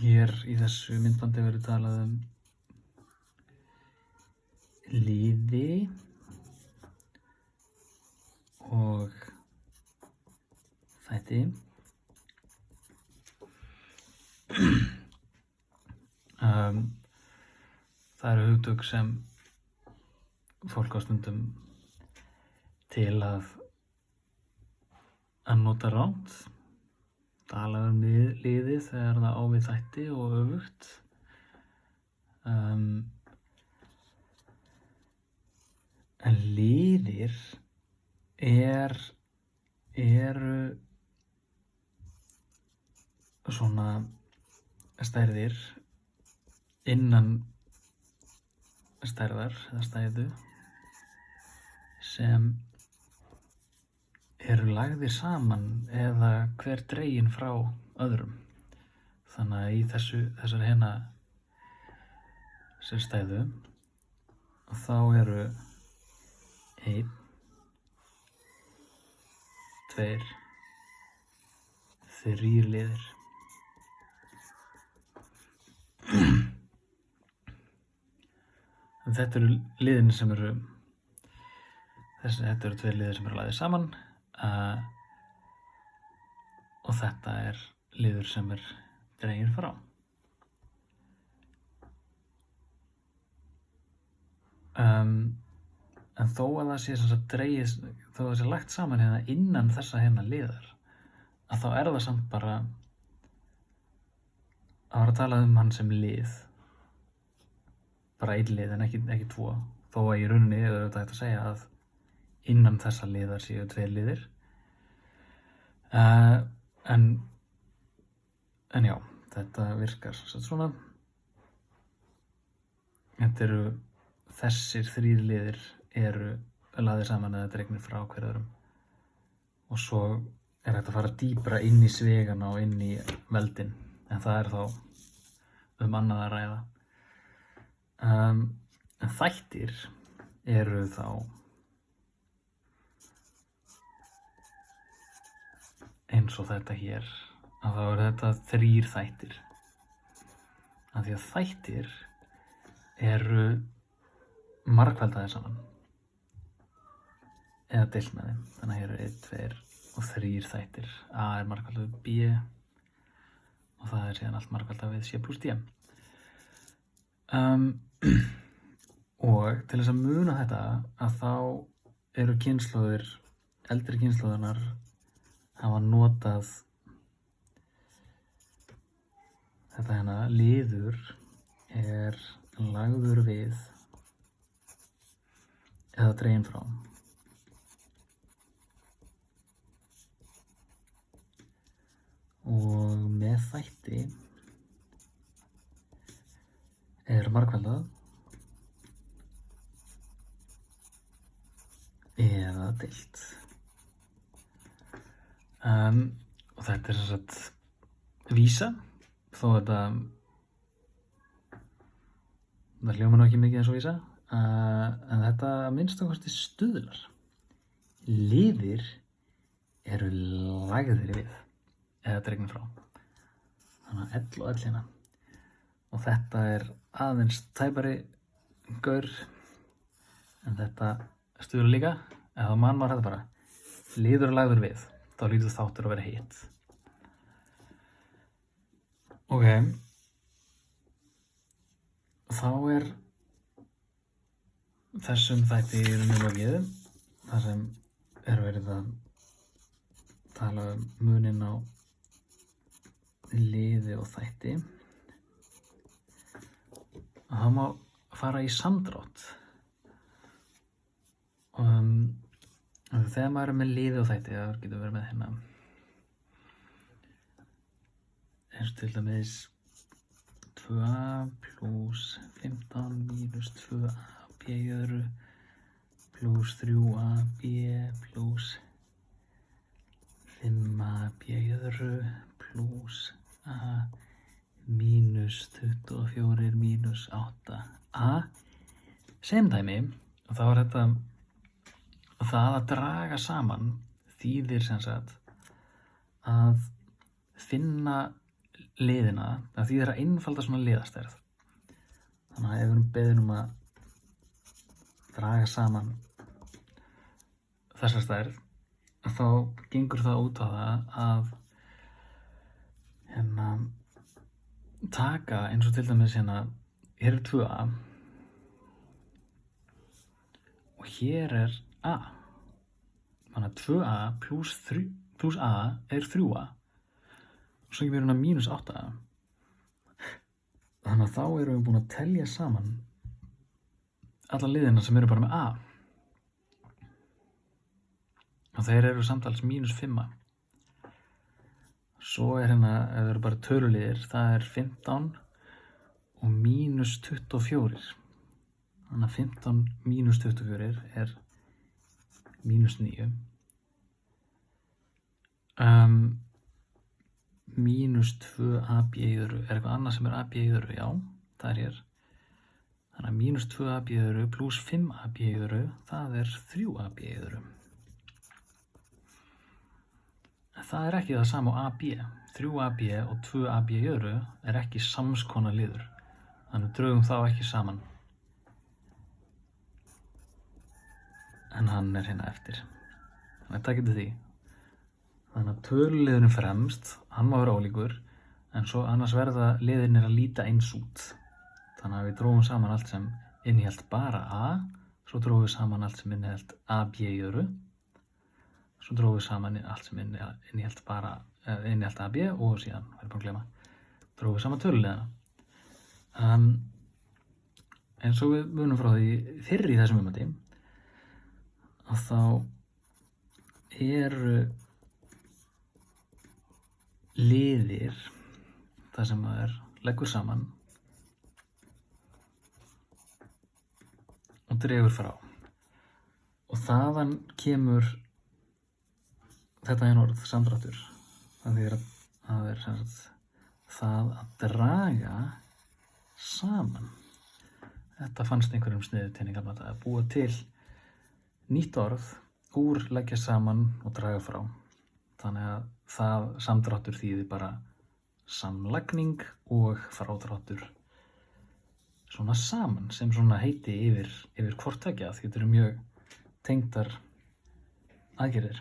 Hér í þessu myndbandi verður talað liði og þætti. Það eru hugtök sem fólk á stundum til að nota rangt. Tala liði þegar það á við þætti og öfugt. En liðir eru svona stærðir innan stærðar eða stæðu sem eru lagðir saman eða hver dregin frá öðrum. Þannig að í þessari þessari stæðu þá eru 1, 2, 3 liðir. Þetta eru liðin sem eru þetta eru 2 liðir sem eru lagðir saman og þetta er liður sem er dreginn frá. En þó að það sé sem sagt dregið, þó að það sé lagt saman hérna innan þessa liðar, að þá er það samt bara að vera að tala um hann sem lið. Bara einn lið en ekki 2. Þó að í rauninni er þetta hægt að segja að innan þessa liðar séu 2 liðir. En já, þetta virkar svona. Þessir 3 liðir eru lagðir saman eða dregnir frá hver öðrum. Og svo er hægt að fara dýpra inn í svigana og inn í veldin. En það er þá annað að ræða. En þættir eru þá eins og þetta hér, að þá eru þetta 3 þættir. Af því að þættir eru margfeldaðir saman eða deilt með þeim. Þannig að hér eru 1, 2 og 3 þættir. A er margfeldað við B og það er síðan allt margfeldað við C plus D. Og til þess að muna þetta að þá eru kynslóðir, eldri kynslóðirnar hafa notað þetta liður er lagður við eða dreginn frá. Og með þætti er margfeldað eða deilt. Og þetta er sem sagt vísa, þó þetta hljómar nú ekki mikið eins og vísa, en þetta minnst kosti stuðlar. Liðir eru lagðir við eða dregnir frá. Þannig að L og L hérna. Og þetta er aðeins tæpari gaur, en þetta stuðlar líka, eða mann var þetta bara. Liður er lagður við, þá lítur þáttur að vera hitt. Ok, þá er þessum þætti í rauninni lokið, þar sem er verið að tala muninn á liði og þætti. Það má fara í samdrátt. Þegar maður er með liði og þætti, það getur verið með eins til dæmis 2a plus 15 minus 2a b í öðru plus 3a b plus 5a b í öðru plus a minus 24 minus 8a. Sem dæmi, og þá er þetta það að draga saman þýðir sem sagt að finna liðina, það þýðir að einfalda svona liðastærð. Þannig að ef við erum beðin að draga saman þessa stærð, þá gengur það út á það að taka eins og til dæmis hér er 2a og hér er a. Þannig að 2a plus a er 3a og svo kemur mínus 8a. Þannig að þá erum við búin að telja saman alla liðina sem eru bara með a. Og þeir eru samtals mínus 5a. Svo er ef það eru bara töluliðir, það er 15 og mínus 24. Þannig að 15 mínus 24 er mínus 9. Mínus 2ab í öðru, er eitthvað annað sem er ab í öðru? Já, það er hér. Þannig að mínus 2ab í öðru pluss 5ab í öðru, það er 3ab í öðru. Það er ekki það sama á ab. 3ab og 2ab í öðru er ekki samskonar liður. Þannig við drögum þá ekki saman. En hann er hérna eftir. Þannig að taka því. Þannig að töluliðurinn fremst, hann má vera ólíkur, en svo annars verða liðirnir að líta eins út. Þannig að við drógum saman allt sem innihélt bara a, svo drógum við saman allt sem innihélt ab í öðru, svo drógum við saman allt sem innihélt ab og síðan, verður búin að gleyma, drógum við saman töluliðina. En svo við munum frá því fyrr í þessum umhverfi, og þá eru liðir það sem maður leggur saman og dregur frá. Og þaðan kemur þetta orð, samdráttur. Það er það að draga saman. Þetta fannst einhverjum sniðugt að búa til nýtt orð úr leggja saman og draga frá. Þannig að það samdráttur þýðir bara samlagning og frádráttur svona saman sem svona heiti yfir hvort tveggja, því þetta eru mjög tengdar aðgerðir.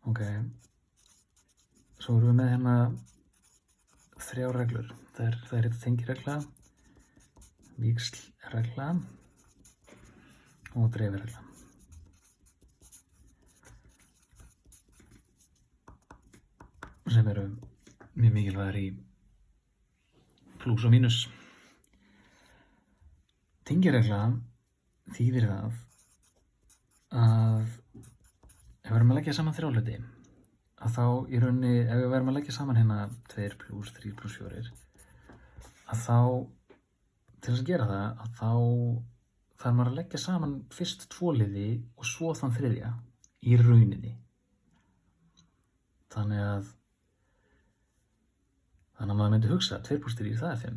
Ok, svo erum við með hérna 3 reglur. Það er þetta tengiregla, víxlregla og dreifiregla. Sem eru mjög mikilvægar í plús og mínus. Tengiregla þýðir það að ef við erum að leggja saman 3 hluti, að þá í rauninni, ef við erum að leggja saman hérna 2 plus 3 plus 4, að þá, til þess að gera það, að þá þarf maður að leggja saman fyrst 2 liði og svo þann 3. í rauninni. Þannig að maður myndi hugsa 2 plus 3, það er 5.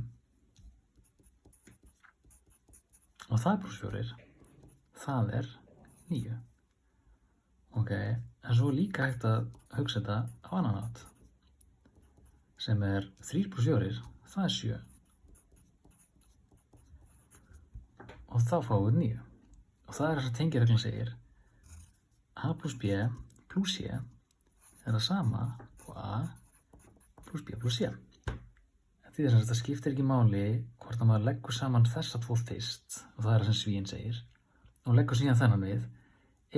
Og það plus 4, það er 9. Ok, en svo er líka hægt að hugsa þetta á annan hátt, sem er 3 plus 4, það er 7. Og þá fáum við 9. Og það er þess að tengireglan segir a plus b plus c er það sama og a plus b plus c. Því þess að þetta skiptir ekki máli hvort að maður leggur saman þessa 2 fyrst, og það er það sem svíinn segir, og leggur síðan þennan við,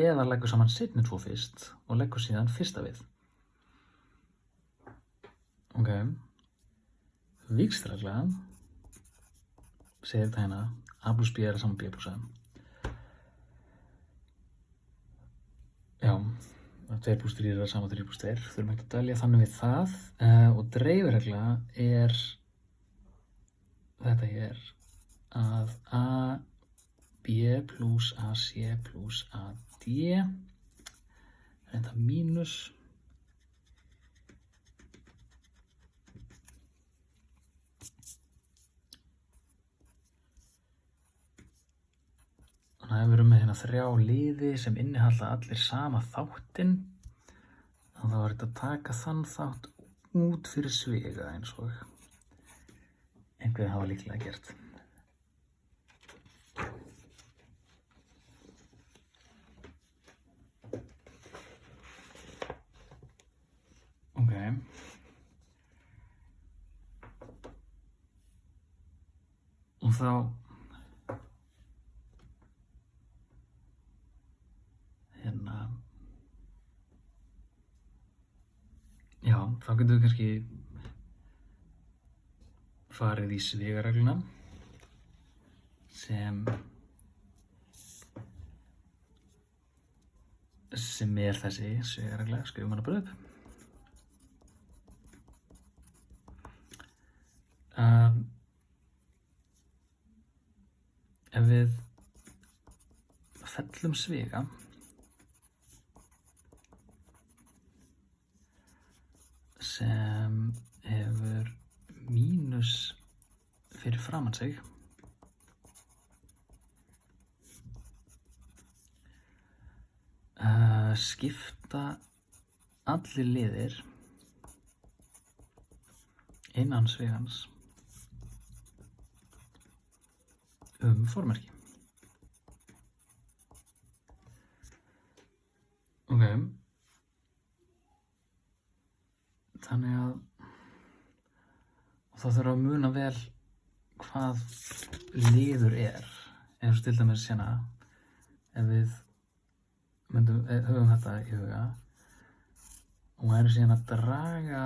eða leggur saman seinni 2 fyrst og leggur síðan fyrsta við. Ok, víxlregla segir þetta hérna, a plus b er saman b plus a. Já, 2 plus 3 er saman 3 plus 2, þurfum ekki að dælja þannig við það. Og dreifiregla er þetta hér, að a b plus ac plus ad er þetta mínus þannig að við erum með hérna 3 liði sem innihalda allir sama þáttinn, þá var þetta að taka þann þátt út fyrir sviga eins og einhverjir hafa líklega gert. Ok. Og þá já, þá getum við kannski farið í svigaregluna sem er þessi svigaregla, skrifum hana bara upp. Ef við fellum sviga sem hefur mínus fyrir framan sig skipta allir liðir innan svigans formerki. Ok. Þannig að þá þurfum að muna vel hvað liður eins og til dæmis hérna ef við höfum þetta í huga og erum síðan að draga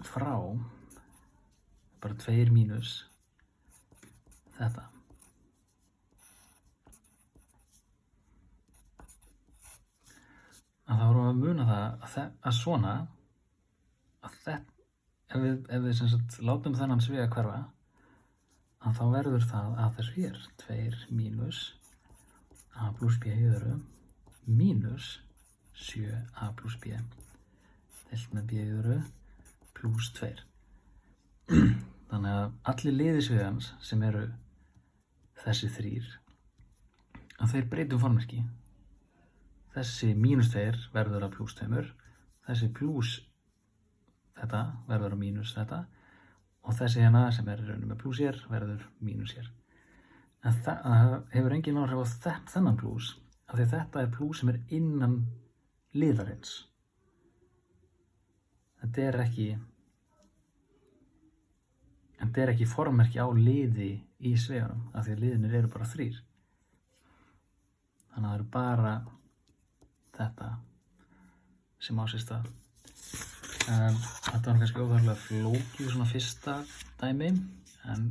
frá bara 2 mínus þetta. Að þá erum við að muna það að svona ef við sem sagt látum þennan sviga hverfa að þá verður það að þessu hér 2 mínus a plus b í öðru mínus 7a plus b deilt með b í öðru plus 2. Þannig að allir liðir svigans sem eru þessi 3 að þeir breytum formerki. Þessi mínus 2 verður að plus 2, þessi plus þetta verður að mínus þetta og þessi hérna sem í rauninni með plus hér verður mínus hér. En það hefur engin áhrif á þennan plus af því að þetta plus sem innan liðarins. Þetta er ekki formerki á liði í sviganum af því að liðinir eru bara 3. Þannig að það eru bara þetta sem á sér stað. Þetta var kannski óþarflega flókið svona fyrsta dæmi en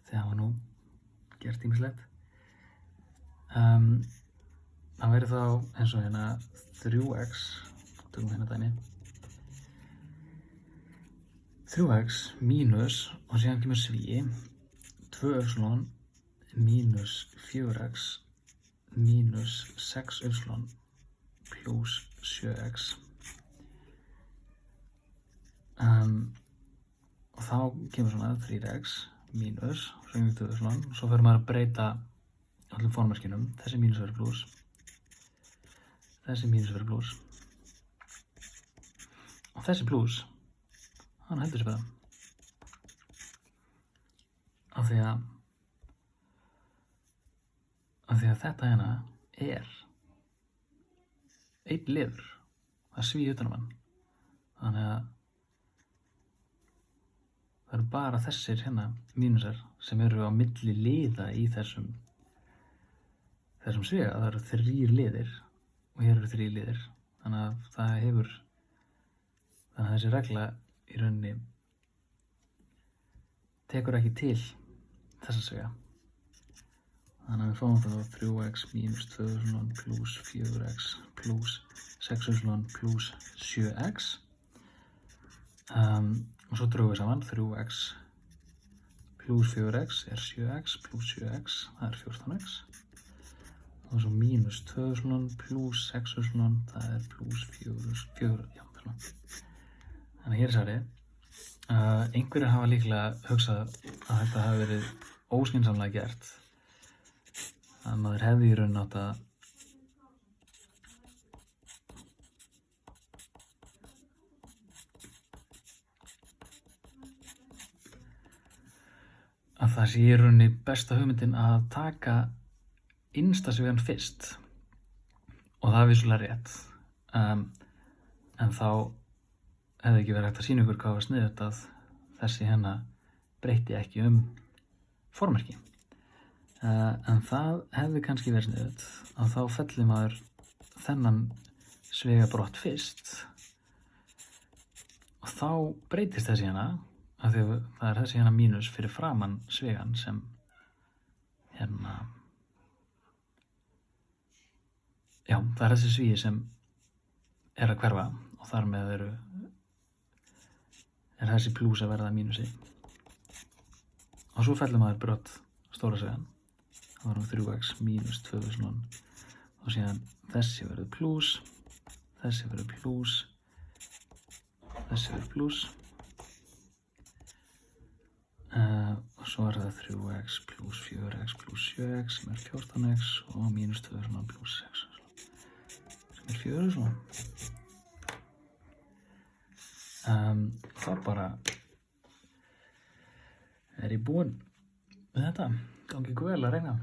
það var nú gert ýmislegt. Það væri þá eins og hérna 3x, tökum hérna dæmi, 3x mínus og síðan kemur svíi 2y mínus 4x mínus 6y plus 7x. Og þá kemur svona 3x mínus, svo kemur 2y og svo fyrir maður að breyta öllum formerkinum. Þessi mínus verður plus, þessi mínus verður plus og þessi plus, hann heldur sér bara. Af því að þetta hérna er einn liður, það svíi utan hann. Þannig að það eru bara þessir hérna mínusar sem eru á milli liða í þessum sviga. Það eru 3 liðir og hér eru 3 liðir. Þannig að þessi regla í rauninni tekur ekki til þessa sviga. Þannig að við fáum þá 3x mínus 2y plus 4x plus 6y plus 7x. Og svo drögum við saman 3x plus 4x er 7x plus 7x, það er 14x. Og svo mínus 2y plus 6y, það er plus 4, já, svona. Þannig að hér er svarið. Einhverjir hafa líklega hugsað að þetta hafi verið óskynsamlega gert. Að maður hefði í raun átt að það sé í rauninni besta hugmyndin að taka innsta svigan fyrst og það er vissulega rétt en þá hefði ekki verið hægt að sýna ykkur hvað var sniðugt að þessi hérna breytti ekki formerki en það hefði kannski verið sniðugt að þá fellir maður þennan sviga brott fyrst og þá breytist þessi hérna af því að það er þessi hérna mínus fyrir framan svigan sem hérna já, það er þessi svigi sem er að hverfa og þar með er þessi plús að verða mínusi og svo fellur maður brott stóra svigan þá varum 3x mínus 2000 og síðan þessi verður plús þessi verður plús þessi verður plús og svo er það 3x pluss 4x pluss 7x sem er 14x og mínus 2000 pluss 6 sem er 4 svona. Það bara er ég búinn með þetta. Gangi ykkur vel að reyna.